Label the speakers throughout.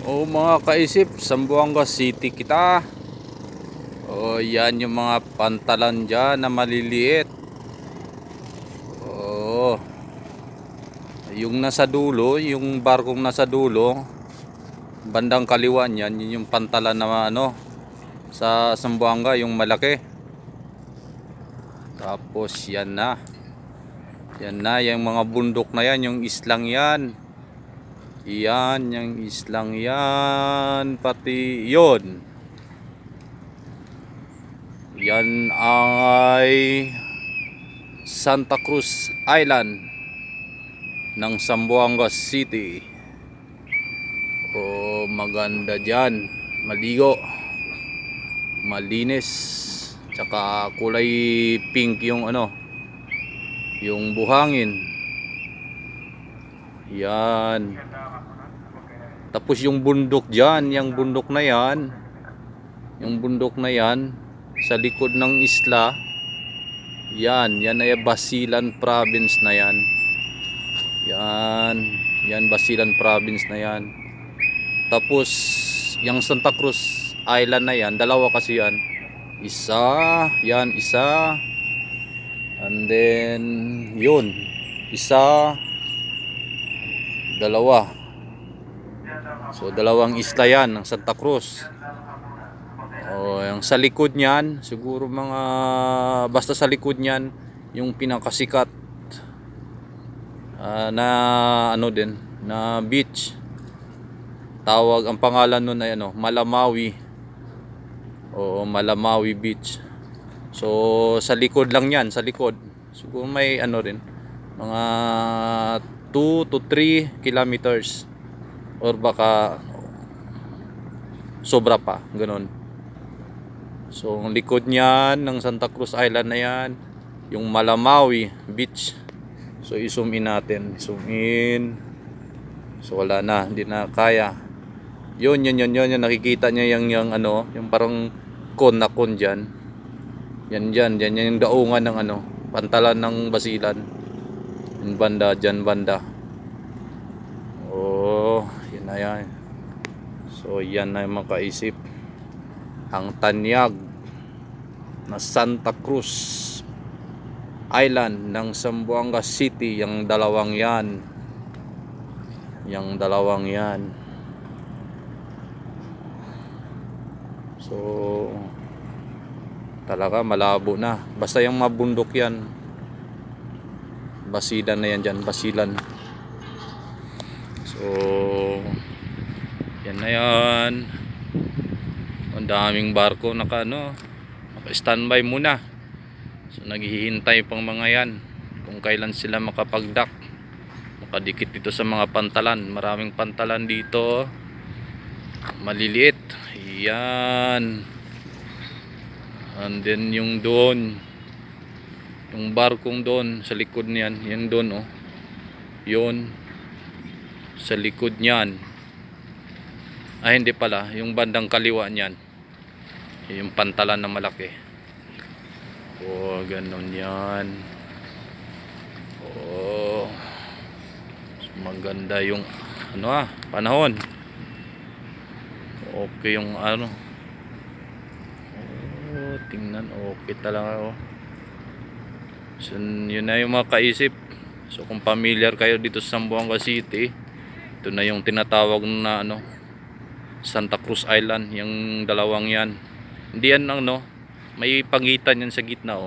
Speaker 1: O mga kaisip, Zamboanga City kita. O yan yung mga pantalan dyan na maliliit. O yung nasa dulo, yung barkong nasa dulo, bandang kaliwa niyan, yun yung pantalan na sa Zamboanga, yung malaki. Tapos yan na. Yan na, yung mga bundok na yan, yung islang yan. Yan, yung islang yan, pati yon. Yan ay Santa Cruz Island ng Zamboanga City. O maganda dyan, maligo, malinis, tsaka kulay pink yung yung buhangin. Yan. Tapos yung bundok dyan, yung bundok na yan, yung bundok na yan sa likod ng isla, yan ay Basilan Province na yan. Yan Basilan Province na yan. Tapos yung Santa Cruz Island na yan, dalawa kasi yan. Isa, and then yun, isa, dalawa. So dalawang isla yan ng Santa Cruz. O yung sa likod niyan, siguro mga basta sa likod niyan, yung pinakasikat na din na beach. Tawag ang pangalan nun ay Malamawi. O Malamawi Beach. So sa likod lang yan, sa likod. Siguro may rin mga 2 to 3 kilometers or baka sobra pa, ganun. So ang likod niyan ng Santa Cruz Island na yan, yung Malamawi Beach. So i-zoom in natin, zoom in. So wala na, hindi na kaya. Yun, nakikita niya yung parang kon na kon dyan. Yan yung daungan ng pantalan ng Basilan. Yung banda, dyan banda. Oh, yan na yan. So yan na yung mga kaisip. Ang tanyag na Santa Cruz Island ng Zamboanga City, yung dalawang yan. Yung dalawang yan. So talaga malabo na. Basta yung mabundok yan, Basilan na yan dyan, Basilan. So yan na yan. Ang daming barko naka standby muna. So naghihintay pang mga yan kung kailan sila makapagdock, makadikit dito sa mga pantalan. Maraming pantalan dito maliliit. Yan. And then yung doon, yung barkong doon sa likod niyan, yan doon yun sa likod niyan. Ay hindi pala, yung bandang kaliwa niyan, yung pantalan na malaki. Ganun yan. So, maganda yung panahon. Okay yung tingnan, okay talaga. So yun na yung mga kaisip. So kung familiar kayo dito sa Zamboanga City, ito na yung tinatawag na Santa Cruz Island, yung dalawang yan. Hindi yan may pagitan yan sa gitna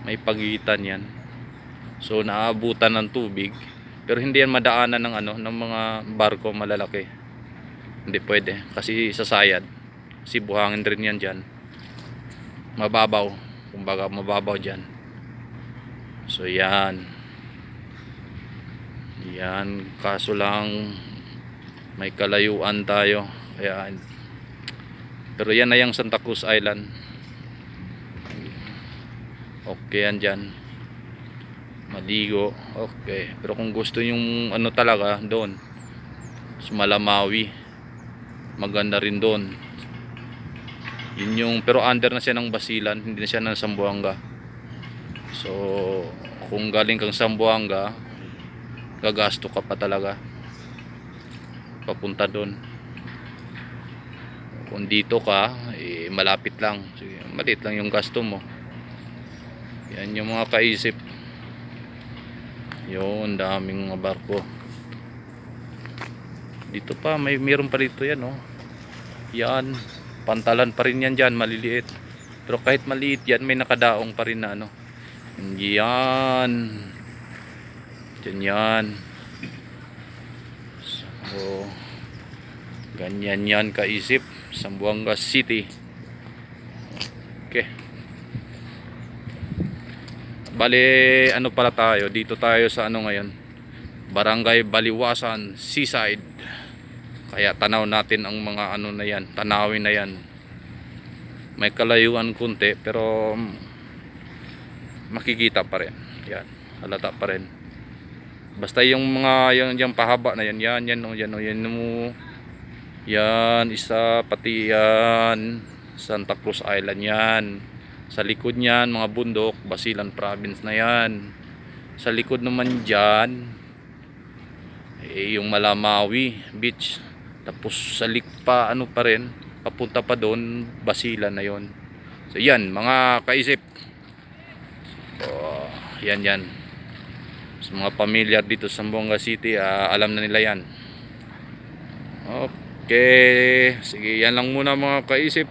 Speaker 1: may pagitan yan. So naabutan ng tubig, pero hindi yan madaanan ng ng mga barko malalaki. Hindi pwede kasi sasayad. Kasi buhangin rin yan dyan. Mababaw, kumbaga mababaw dyan. So yan, kaso lang may kalayuan tayo, kaya pero yan na yung Santa Cruz Island. Okay yan dyan, maligo, okay. Pero kung gusto yung talaga doon sa Malamawi, maganda rin doon. Yun yung, pero under na siya ng Basilan, hindi na siya ng Zamboanga. So kung galing kang Zamboanga, gagasto ka pa talaga. papunta doon. Kung dito ka, malapit lang. Sige, maliit lang yung gasto mo. Yan yung mga kaisip. Yun, daming mga barko. Dito pa, meron pa dito yan, oh. Yan, pantalan pa rin yan dyan, maliliit. Pero kahit maliit yan, may nakadaong pa rin na ano. Yan. Yan yan. So, ganyan yan kaisip. Zamboanga City. Okay. Bale, ano pala tayo? Dito tayo sa ano ngayon? Barangay Baliwasan, Seaside. Kaya tanaw natin ang mga ano na yan, tanawin na yan. May kalayuan kunti pero makikita pa rin. Yan, halata pa rin. Basta yung mga yung pahaba na yan, yan mo. Yan, isa pati yan Santa Cruz Island yan. Sa likod niyan, mga bundok, Basilan Province na yan. Sa likod naman dyan, yung Malamawi Beach. Tapos sa likpa, ano pa rin, papunta pa doon, Basilan na yon. So yan, mga kaisip. Yan. Sa mga pamilyar dito sa Zamboanga City, alam na nila yan. Okay, sige, yan lang muna mga kaisip.